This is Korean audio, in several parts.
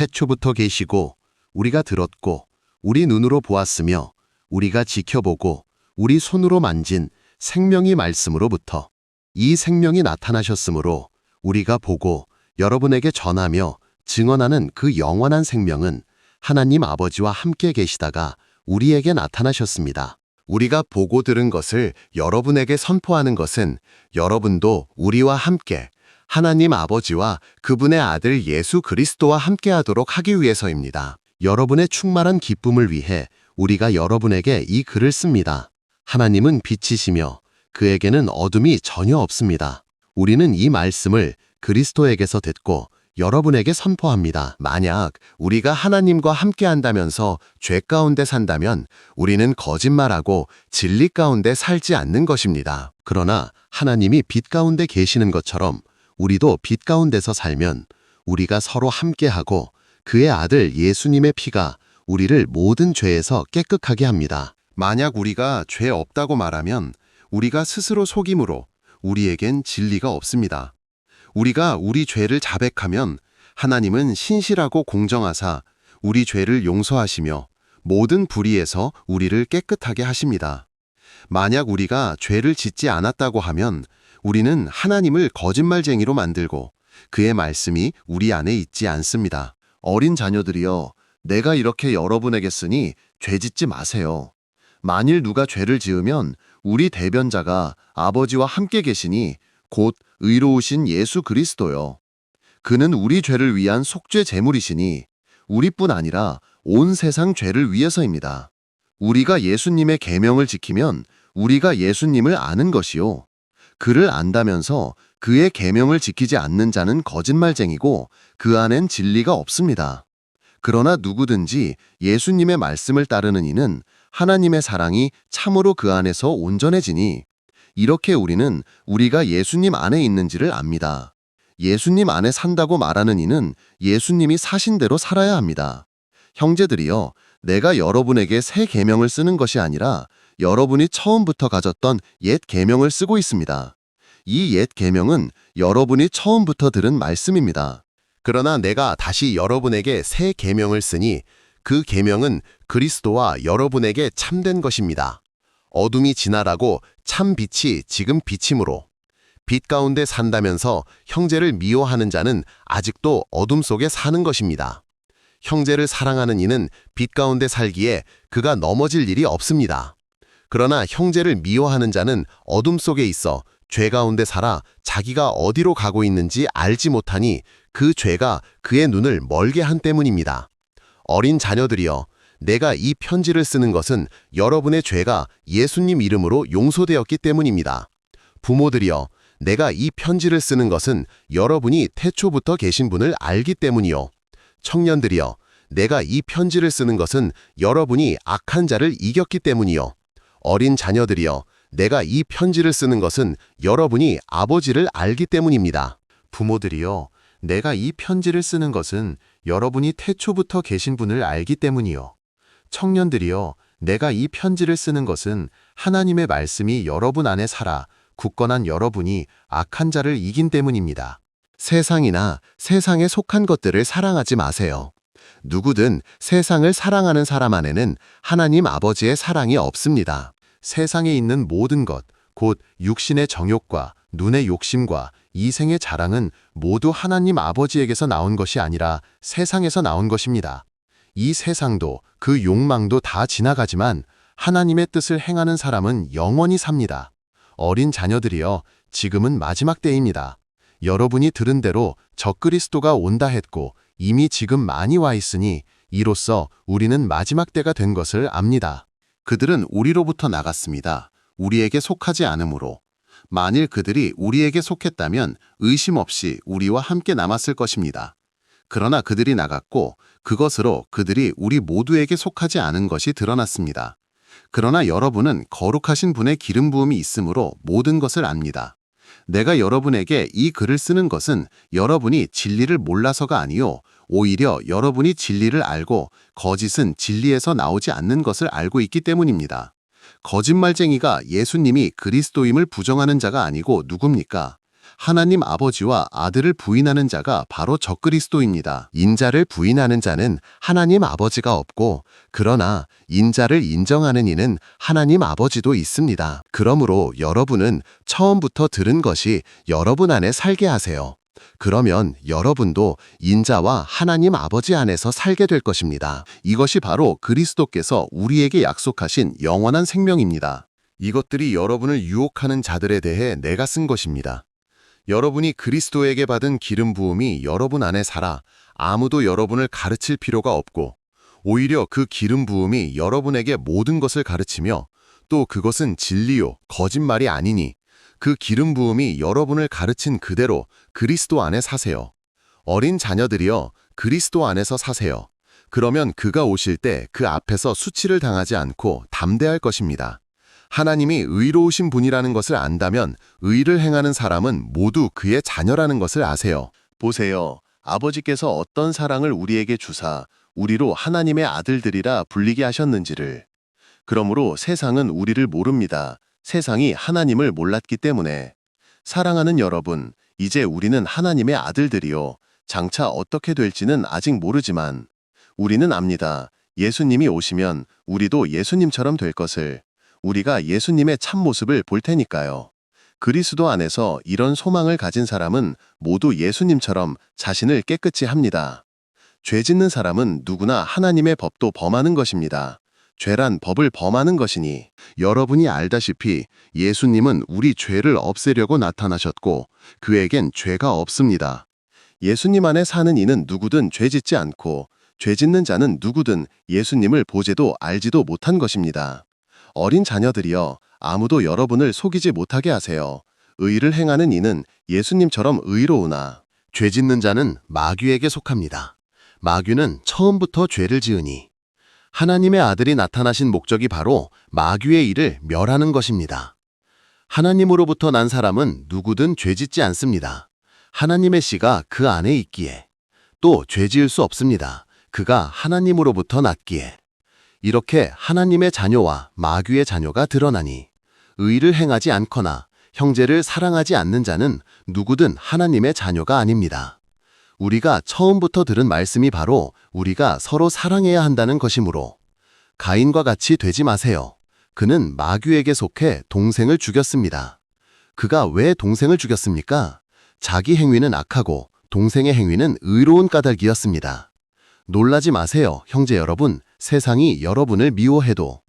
태초부터 계시고 우리가 들었고 우리 눈으로 보았으며 우리가 지켜보고 우리 손으로 만진 생명의 말씀으로부터 이 생명이 나타나셨으므로 우리가 보고 여러분에게 전하며 증언하는 그 영원한 생명은 하나님 아버지와 함께 계시다가 우리에게 나타나셨습니다. 우리가 보고 들은 것을 여러분에게 선포하는 것은 여러분도 우리와 함께 하나님 아버지와 그분의 아들 예수 그리스도와 함께하도록 하기 위해서입니다. 여러분의 충만한 기쁨을 위해 우리가 여러분에게 이 글을 씁니다. 하나님은 빛이시며 그에게는 어둠이 전혀 없습니다. 우리는 이 말씀을 그리스도에게서 듣고 여러분에게 선포합니다. 만약 우리가 하나님과 함께한다면서 죄 가운데 산다면 우리는 거짓말하고 진리 가운데 살지 않는 것입니다. 그러나 하나님이 빛 가운데 계시는 것처럼 우리도 빛 가운데서 살면 우리가 서로 함께하고 그의 아들 예수님의 피가 우리를 모든 죄에서 깨끗하게 합니다. 만약 우리가 죄 없다고 말하면 우리가 스스로 속임으로 우리에겐 진리가 없습니다. 우리가 우리 죄를 자백하면 하나님은 신실하고 공정하사 우리 죄를 용서하시며 모든 불의에서 우리를 깨끗하게 하십니다. 만약 우리가 죄를 짓지 않았다고 하면 우리는 하나님을 거짓말쟁이로 만들고 그의 말씀이 우리 안에 있지 않습니다. 어린 자녀들이여, 내가 이렇게 여러분에게 쓰니 죄 짓지 마세요. 만일 누가 죄를 지으면 우리 대변자가 아버지와 함께 계시니 곧 의로우신 예수 그리스도요. 그는 우리 죄를 위한 속죄 제물이시니 우리뿐 아니라 온 세상 죄를 위해서입니다. 우리가 예수님의 계명을 지키면 우리가 예수님을 아는 것이요. 그를 안다면서 그의 계명을 지키지 않는 자는 거짓말쟁이고 그 안엔 진리가 없습니다. 그러나 누구든지 예수님의 말씀을 따르는 이는 하나님의 사랑이 참으로 그 안에서 온전해지니 이렇게 우리는 우리가 예수님 안에 있는지를 압니다. 예수님 안에 산다고 말하는 이는 예수님이 사신 대로 살아야 합니다. 형제들이여, 내가 여러분에게 새 계명을 쓰는 것이 아니라 여러분이 처음부터 가졌던 옛 계명을 쓰고 있습니다. 이 옛 계명은 여러분이 처음부터 들은 말씀입니다. 그러나 내가 다시 여러분에게 새 계명을 쓰니 그 계명은 그리스도와 여러분에게 참된 것입니다. 어둠이 지나라고 참 빛이 지금 비침으로 빛 가운데 산다면서 형제를 미워하는 자는 아직도 어둠 속에 사는 것입니다. 형제를 사랑하는 이는 빛 가운데 살기에 그가 넘어질 일이 없습니다. 그러나 형제를 미워하는 자는 어둠 속에 있어 죄 가운데 살아 자기가 어디로 가고 있는지 알지 못하니 그 죄가 그의 눈을 멀게 한 때문입니다. 어린 자녀들이여, 내가 이 편지를 쓰는 것은 여러분의 죄가 예수님 이름으로 용서되었기 때문입니다. 부모들이여, 내가 이 편지를 쓰는 것은 여러분이 태초부터 계신 분을 알기 때문이요. 청년들이여, 내가 이 편지를 쓰는 것은 여러분이 악한 자를 이겼기 때문이요. 어린 자녀들이여, 내가 이 편지를 쓰는 것은 여러분이 아버지를 알기 때문입니다. 부모들이여, 내가 이 편지를 쓰는 것은 여러분이 태초부터 계신 분을 알기 때문이요. 청년들이여, 내가 이 편지를 쓰는 것은 하나님의 말씀이 여러분 안에 살아 굳건한 여러분이 악한 자를 이긴 때문입니다. 세상이나 세상에 속한 것들을 사랑하지 마세요. 누구든 세상을 사랑하는 사람 안에는 하나님 아버지의 사랑이 없습니다. 세상에 있는 모든 것, 곧 육신의 정욕과 눈의 욕심과 이생의 자랑은 모두 하나님 아버지에게서 나온 것이 아니라 세상에서 나온 것입니다. 이 세상도 그 욕망도 다 지나가지만 하나님의 뜻을 행하는 사람은 영원히 삽니다. 어린 자녀들이여, 지금은 마지막 때입니다. 여러분이 들은 대로 적그리스도가 온다 했고 이미 지금 많이 와 있으니 이로써 우리는 마지막 때가 된 것을 압니다. 그들은 우리로부터 나갔습니다. 우리에게 속하지 않으므로. 만일 그들이 우리에게 속했다면 의심 없이 우리와 함께 남았을 것입니다. 그러나 그들이 나갔고 그것으로 그들이 우리 모두에게 속하지 않은 것이 드러났습니다. 그러나 여러분은 거룩하신 분의 기름 부음이 있으므로 모든 것을 압니다. 내가 여러분에게 이 글을 쓰는 것은 여러분이 진리를 몰라서가 아니요 오히려 여러분이 진리를 알고 거짓은 진리에서 나오지 않는 것을 알고 있기 때문입니다. 거짓말쟁이가 예수님이 그리스도임을 부정하는 자가 아니고 누굽니까? 하나님 아버지와 아들을 부인하는 자가 바로 적그리스도입니다. 인자를 부인하는 자는 하나님 아버지가 없고, 그러나 인자를 인정하는 이는 하나님 아버지도 있습니다. 그러므로 여러분은 처음부터 들은 것이 여러분 안에 살게 하세요. 그러면 여러분도 인자와 하나님 아버지 안에서 살게 될 것입니다. 이것이 바로 그리스도께서 우리에게 약속하신 영원한 생명입니다. 이것들이 여러분을 유혹하는 자들에 대해 내가 쓴 것입니다. 여러분이 그리스도에게 받은 기름 부음이 여러분 안에 살아 아무도 여러분을 가르칠 필요가 없고, 오히려 그 기름 부음이 여러분에게 모든 것을 가르치며, 또 그것은 진리요 거짓말이 아니니 그 기름 부음이 여러분을 가르친 그대로 그리스도 안에 사세요. 어린 자녀들이여, 그리스도 안에서 사세요. 그러면 그가 오실 때 그 앞에서 수치를 당하지 않고 담대할 것입니다. 하나님이 의로우신 분이라는 것을 안다면 의를 행하는 사람은 모두 그의 자녀라는 것을 아세요. 보세요. 아버지께서 어떤 사랑을 우리에게 주사 우리로 하나님의 아들들이라 불리게 하셨는지를. 그러므로 세상은 우리를 모릅니다. 세상이 하나님을 몰랐기 때문에. 사랑하는 여러분, 이제 우리는 하나님의 아들들이요. 장차 어떻게 될지는 아직 모르지만 우리는 압니다. 예수님이 오시면 우리도 예수님처럼 될 것을. 우리가 예수님의 참모습을 볼 테니까요. 그리스도 안에서 이런 소망을 가진 사람은 모두 예수님처럼 자신을 깨끗이 합니다. 죄 짓는 사람은 누구나 하나님의 법도 범하는 것입니다. 죄란 법을 범하는 것이니, 여러분이 알다시피 예수님은 우리 죄를 없애려고 나타나셨고 그에겐 죄가 없습니다. 예수님 안에 사는 이는 누구든 죄 짓지 않고, 죄 짓는 자는 누구든 예수님을 보지도 알지도 못한 것입니다. 어린 자녀들이여, 아무도 여러분을 속이지 못하게 하세요. 의를 행하는 이는 예수님처럼 의로우나 죄 짓는 자는 마귀에게 속합니다. 마귀는 처음부터 죄를 지으니 하나님의 아들이 나타나신 목적이 바로 마귀의 일을 멸하는 것입니다. 하나님으로부터 난 사람은 누구든 죄 짓지 않습니다. 하나님의 씨가 그 안에 있기에. 또 죄 지을 수 없습니다. 그가 하나님으로부터 났기에. 이렇게 하나님의 자녀와 마귀의 자녀가 드러나니, 의를 행하지 않거나 형제를 사랑하지 않는 자는 누구든 하나님의 자녀가 아닙니다. 우리가 처음부터 들은 말씀이 바로 우리가 서로 사랑해야 한다는 것이므로 가인과 같이 되지 마세요. 그는 마귀에게 속해 동생을 죽였습니다. 그가 왜 동생을 죽였습니까? 자기 행위는 악하고 동생의 행위는 의로운 까닭이었습니다. 놀라지 마세요, 형제 여러분. 세상이 여러분을 미워해도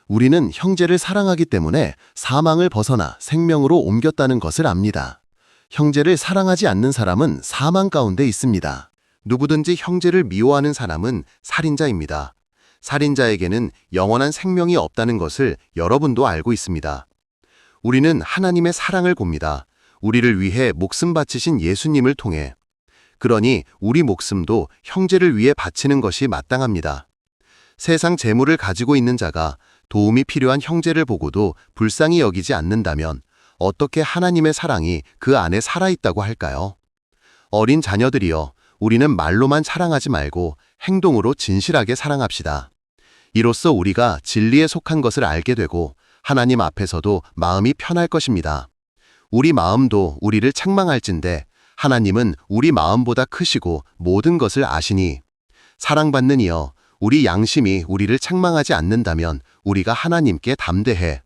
우리는 형제를 사랑하기 때문에 사망을 벗어나 생명으로 옮겼다는 것을 압니다. 형제를 사랑하지 않는 사람은 사망 가운데 있습니다. 누구든지 형제를 미워하는 사람은 살인자입니다. 살인자에게는 영원한 생명이 없다는 것을 여러분도 알고 있습니다. 우리는 하나님의 사랑을 봅니다. 우리를 위해 목숨 바치신 예수님을 통해. 그러니 우리 목숨도 형제를 위해 바치는 것이 마땅합니다. 세상 재물을 가지고 있는 자가 도움이 필요한 형제를 보고도 불쌍히 여기지 않는다면 어떻게 하나님의 사랑이 그 안에 살아있다고 할까요? 어린 자녀들이여, 우리는 말로만 사랑하지 말고 행동으로 진실하게 사랑합시다. 이로써 우리가 진리에 속한 것을 알게 되고 하나님 앞에서도 마음이 편할 것입니다. 우리 마음도 우리를 책망할진대 하나님은 우리 마음보다 크시고 모든 것을 아시니, 사랑받는 이여, 우리 양심이 우리를 책망하지 않는다면 우리가 하나님께 담대해.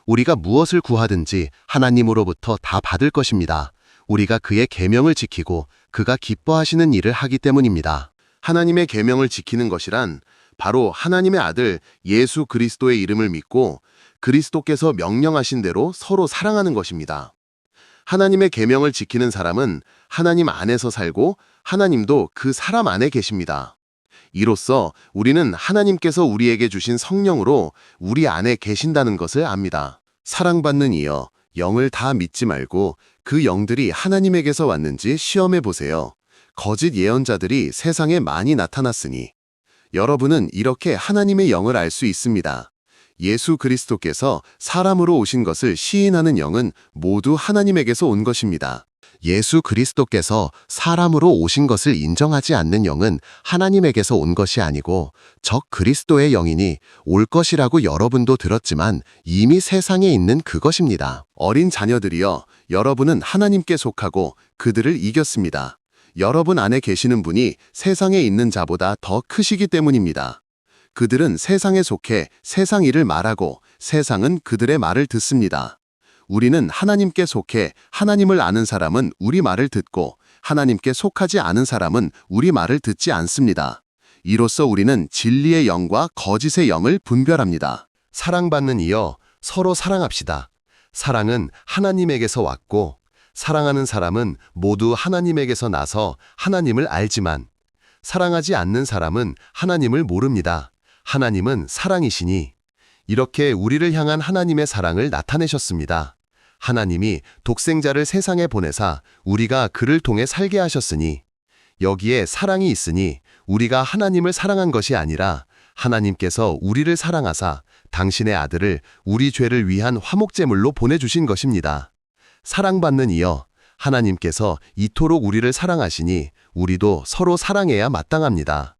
우리가 무엇을 구하든지 하나님으로부터 다 받을 것입니다. 우리가 그의 계명을 지키고 그가 기뻐하시는 일을 하기 때문입니다. 하나님의 계명을 지키는 것이란 바로 하나님의 아들 예수 그리스도의 이름을 믿고 그리스도께서 명령하신 대로 서로 사랑하는 것입니다. 하나님의 계명을 지키는 사람은 하나님 안에서 살고 하나님도 그 사람 안에 계십니다. 이로써 우리는 하나님께서 우리에게 주신 성령으로 우리 안에 계신다는 것을 압니다. 사랑받는 이여, 영을 다 믿지 말고 그 영들이 하나님에게서 왔는지 시험해 보세요. 거짓 예언자들이 세상에 많이 나타났으니 여러분은 이렇게 하나님의 영을 알 수 있습니다. 예수 그리스도께서 사람으로 오신 것을 시인하는 영은 모두 하나님에게서 온 것입니다. 예수 그리스도께서 사람으로 오신 것을 인정하지 않는 영은 하나님에게서 온 것이 아니고 적 그리스도의 영이니 올 것이라고 여러분도 들었지만 이미 세상에 있는 그것입니다. 어린 자녀들이여, 여러분은 하나님께 속하고 그들을 이겼습니다. 여러분 안에 계시는 분이 세상에 있는 자보다 더 크시기 때문입니다. 그들은 세상에 속해 세상 일을 말하고 세상은 그들의 말을 듣습니다. 우리는 하나님께 속해 하나님을 아는 사람은 우리 말을 듣고 하나님께 속하지 않은 사람은 우리 말을 듣지 않습니다. 이로써 우리는 진리의 영과 거짓의 영을 분별합니다. 사랑받는 이여, 서로 사랑합시다. 사랑은 하나님에게서 왔고 사랑하는 사람은 모두 하나님에게서 나서 하나님을 알지만 사랑하지 않는 사람은 하나님을 모릅니다. 하나님은 사랑이시니 이렇게 우리를 향한 하나님의 사랑을 나타내셨습니다. 하나님이 독생자를 세상에 보내사 우리가 그를 통해 살게 하셨으니 여기에 사랑이 있으니 우리가 하나님을 사랑한 것이 아니라 하나님께서 우리를 사랑하사 당신의 아들을 우리 죄를 위한 화목제물로 보내주신 것입니다. 사랑받는 이여, 하나님께서 이토록 우리를 사랑하시니 우리도 서로 사랑해야 마땅합니다.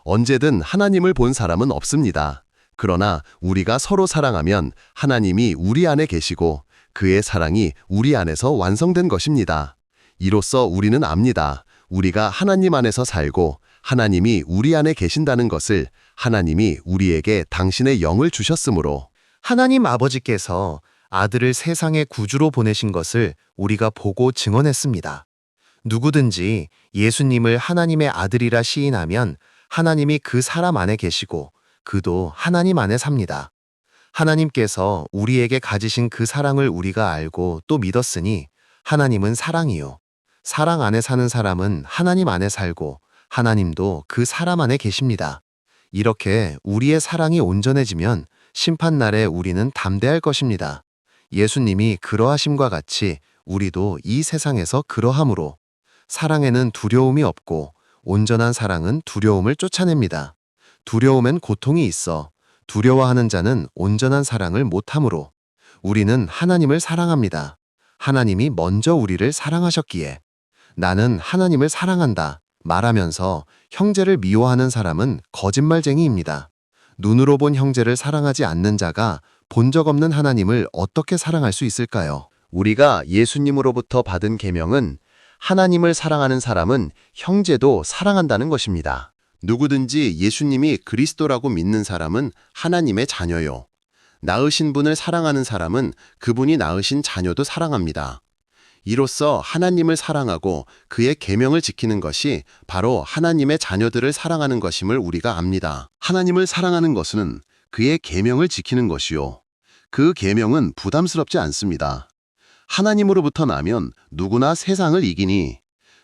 언제든 하나님을 본 사람은 없습니다. 그러나 우리가 서로 사랑하면 하나님이 우리 안에 계시고 그의 사랑이 우리 안에서 완성된 것입니다. 이로써 우리는 압니다. 우리가 하나님 안에서 살고 하나님이 우리 안에 계신다는 것을. 하나님이 우리에게 당신의 영을 주셨으므로 하나님 아버지께서 아들을 세상의 구주로 보내신 것을 우리가 보고 증언했습니다. 누구든지 예수님을 하나님의 아들이라 시인하면 하나님이 그 사람 안에 계시고 그도 하나님 안에 삽니다. 하나님께서 우리에게 가지신 그 사랑을 우리가 알고 또 믿었으니 하나님은 사랑이요. 사랑 안에 사는 사람은 하나님 안에 살고 하나님도 그 사람 안에 계십니다. 이렇게 우리의 사랑이 온전해지면 심판날에 우리는 담대할 것입니다. 예수님이 그러하심과 같이 우리도 이 세상에서 그러함으로 사랑에는 두려움이 없고 온전한 사랑은 두려움을 쫓아냅니다. 두려움엔 고통이 있어 두려워하는 자는 온전한 사랑을 못함으로 우리는 하나님을 사랑합니다. 하나님이 먼저 우리를 사랑하셨기에 나는 하나님을 사랑한다 말하면서 형제를 미워하는 사람은 거짓말쟁이입니다. 눈으로 본 형제를 사랑하지 않는 자가 본 적 없는 하나님을 어떻게 사랑할 수 있을까요? 우리가 예수님으로부터 받은 계명은 하나님을 사랑하는 사람은 형제도 사랑한다는 것입니다. 누구든지 예수님이 그리스도라고 믿는 사람은 하나님의 자녀요. 낳으신 분을 사랑하는 사람은 그분이 낳으신 자녀도 사랑합니다. 이로써 하나님을 사랑하고 그의 계명을 지키는 것이 바로 하나님의 자녀들을 사랑하는 것임을 우리가 압니다. 하나님을 사랑하는 것은 그의 계명을 지키는 것이요. 그 계명은 부담스럽지 않습니다. 하나님으로부터 나면 누구나 세상을 이기니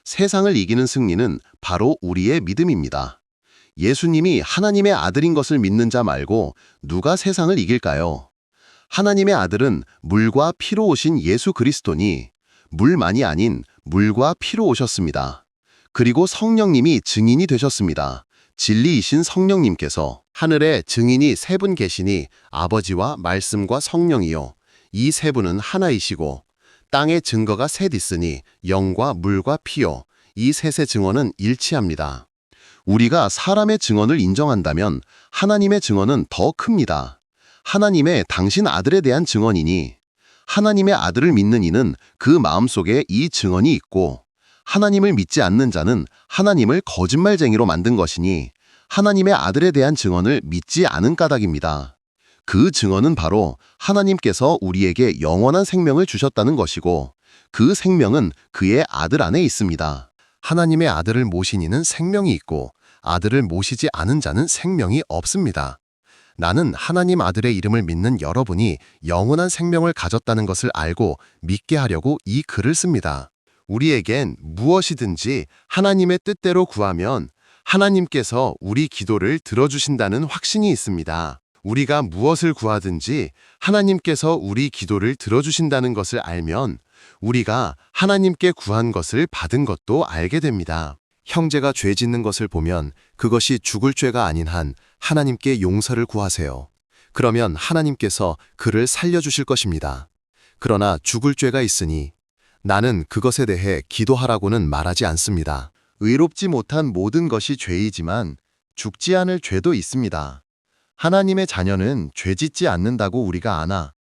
세상을 이기는 승리는 바로 우리의 믿음입니다. 예수님이 하나님의 아들인 것을 믿는 자 말고 누가 세상을 이길까요? 하나님의 아들은 물과 피로 오신 예수 그리스도니 물만이 아닌 물과 피로 오셨습니다. 그리고 성령님이 증인이 되셨습니다. 진리이신 성령님께서 하늘에 증인이 세 분 계시니 아버지와 말씀과 성령이요. 이 세 분은 하나이시고 땅에 증거가 셋 있으니 영과 물과 피요. 이 셋의 증언은 일치합니다. 우리가 사람의 증언을 인정한다면 하나님의 증언은 더 큽니다. 하나님의 당신 아들에 대한 증언이니 하나님의 아들을 믿는 이는 그 마음속에 이 증언이 있고 하나님을 믿지 않는 자는 하나님을 거짓말쟁이로 만든 것이니 하나님의 아들에 대한 증언을 믿지 않은 까닭입니다. 그 증언은 바로 하나님께서 우리에게 영원한 생명을 주셨다는 것이고 그 생명은 그의 아들 안에 있습니다. 하나님의 아들을 모신 이는 생명이 있고 아들을 모시지 않은 자는 생명이 없습니다. 나는 하나님 아들의 이름을 믿는 여러분이 영원한 생명을 가졌다는 것을 알고 믿게 하려고 이 글을 씁니다. 우리에겐 무엇이든지 하나님의 뜻대로 구하면 하나님께서 우리 기도를 들어주신다는 확신이 있습니다. 우리가 무엇을 구하든지 하나님께서 우리 기도를 들어주신다는 것을 알면 우리가 하나님께 구한 것을 받은 것도 알게 됩니다. 형제가 죄 짓는 것을 보면 그것이 죽을 죄가 아닌 한 하나님께 용서를 구하세요. 그러면 하나님께서 그를 살려주실 것입니다. 그러나 죽을 죄가 있으니 나는 그것에 대해 기도하라고는 말하지 않습니다. 의롭지 못한 모든 것이 죄이지만 죽지 않을 죄도 있습니다. 하나님의 자녀는 죄짓지 않는다고 우리가 아나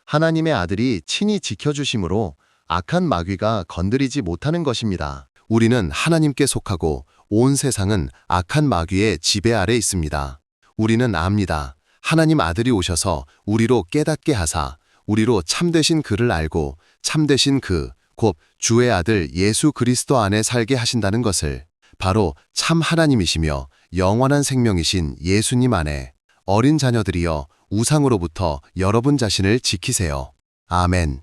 하나님의 아들이 친히 지켜주심으로 악한 마귀가 건드리지 못하는 것입니다. 우리는 하나님께 속하고 온 세상은 악한 마귀의 지배 아래 있습니다. 우리는 압니다. 하나님 아들이 오셔서 우리로 깨닫게 하사 우리로 참되신 그를 알고 참되신 그 곧 주의 아들 예수 그리스도 안에 살게 하신다는 것을 바로 참 하나님이시며 영원한 생명이신 예수님 안에 어린 자녀들이여 우상으로부터 여러분 자신을 지키세요. 아멘.